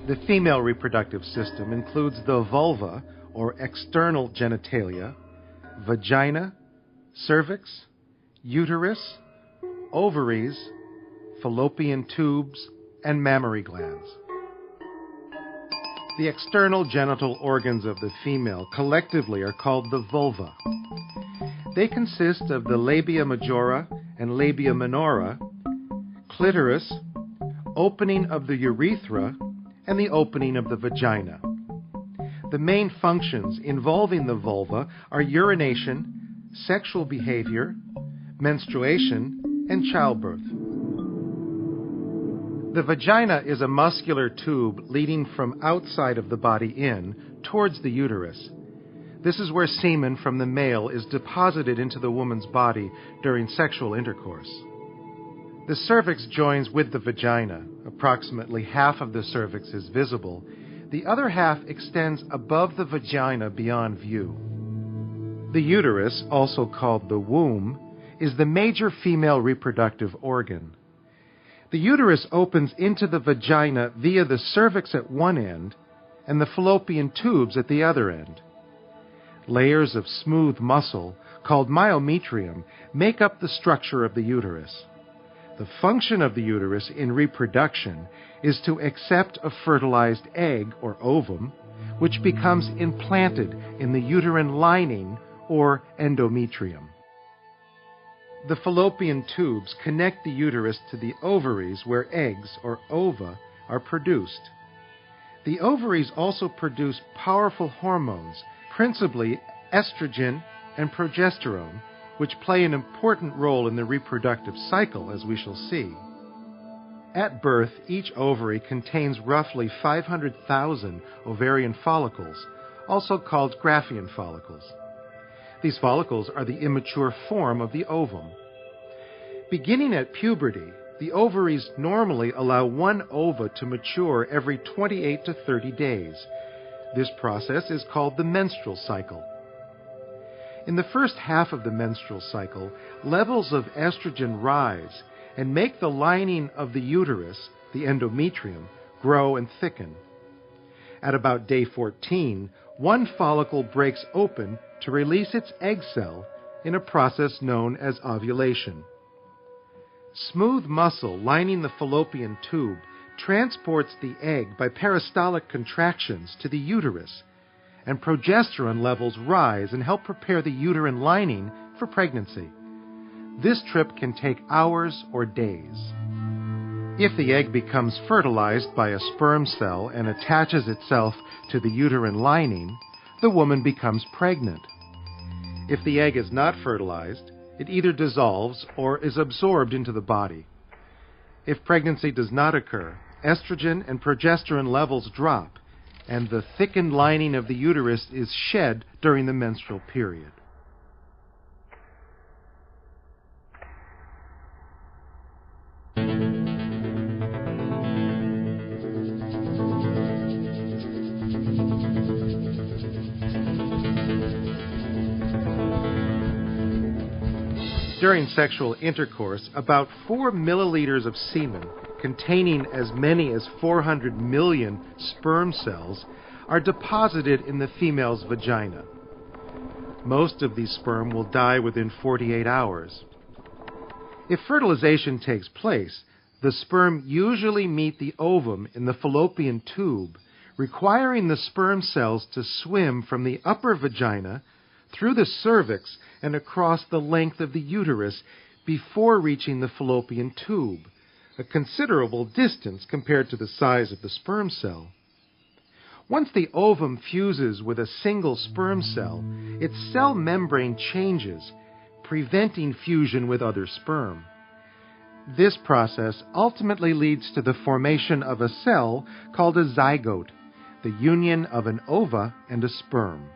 The female reproductive system includes the vulva, or external genitalia, vagina, cervix, uterus, ovaries, fallopian tubes, and mammary glands. The external genital organs of the female collectively are called the vulva. They consist of the labia majora and labia minora, clitoris, opening of the urethra, and the opening of the vagina. The main functions involving the vulva are urination, sexual behavior, menstruation, and childbirth. The vagina is a muscular tube leading from outside of the body in towards the uterus. This is where semen from the male is deposited into the woman's body during sexual intercourse. The cervix joins with the vagina. Approximately half of the cervix is visible. The other half extends above the vagina beyond view. The uterus, also called the womb, is the major female reproductive organ. The uterus opens into the vagina via the cervix at one end and the fallopian tubes at the other end. Layers of smooth muscle, called myometrium, make up the structure of the uterus. The function of the uterus in reproduction is to accept a fertilized egg or ovum, which becomes implanted in the uterine lining or endometrium. The fallopian tubes connect the uterus to the ovaries where eggs, or ova, are produced. The ovaries also produce powerful hormones, principally estrogen and progesterone, which play an important role in the reproductive cycle, as we shall see. At birth, each ovary contains roughly 500,000 ovarian follicles, also called Graafian follicles. These follicles are the immature form of the ovum. Beginning at puberty, the ovaries normally allow one ova to mature every 28 to 30 days. This process is called the menstrual cycle. In the first half of the menstrual cycle, levels of estrogen rise and make the lining of the uterus, the endometrium, grow and thicken. At about day 14, one follicle breaks open to release its egg cell in a process known as ovulation. Smooth muscle lining the fallopian tube transports the egg by peristaltic contractions to the uterus, and progesterone levels rise and help prepare the uterine lining for pregnancy. This trip can take hours or days. If the egg becomes fertilized by a sperm cell and attaches itself to the uterine lining, the woman becomes pregnant. If the egg is not fertilized, it either dissolves or is absorbed into the body. If pregnancy does not occur, estrogen and progesterone levels drop, and the thickened lining of the uterus is shed during the menstrual period. During sexual intercourse, about 4 milliliters of semen, containing as many as 400 million sperm cells, are deposited in the female's vagina. Most of these sperm will die within 48 hours. If fertilization takes place, the sperm usually meet the ovum in the fallopian tube, requiring the sperm cells to swim from the upper vagina through the cervix and across the length of the uterus before reaching the fallopian tube, a considerable distance compared to the size of the sperm cell. Once the ovum fuses with a single sperm cell, its cell membrane changes, preventing fusion with other sperm. This process ultimately leads to the formation of a cell called a zygote, the union of an ova and a sperm.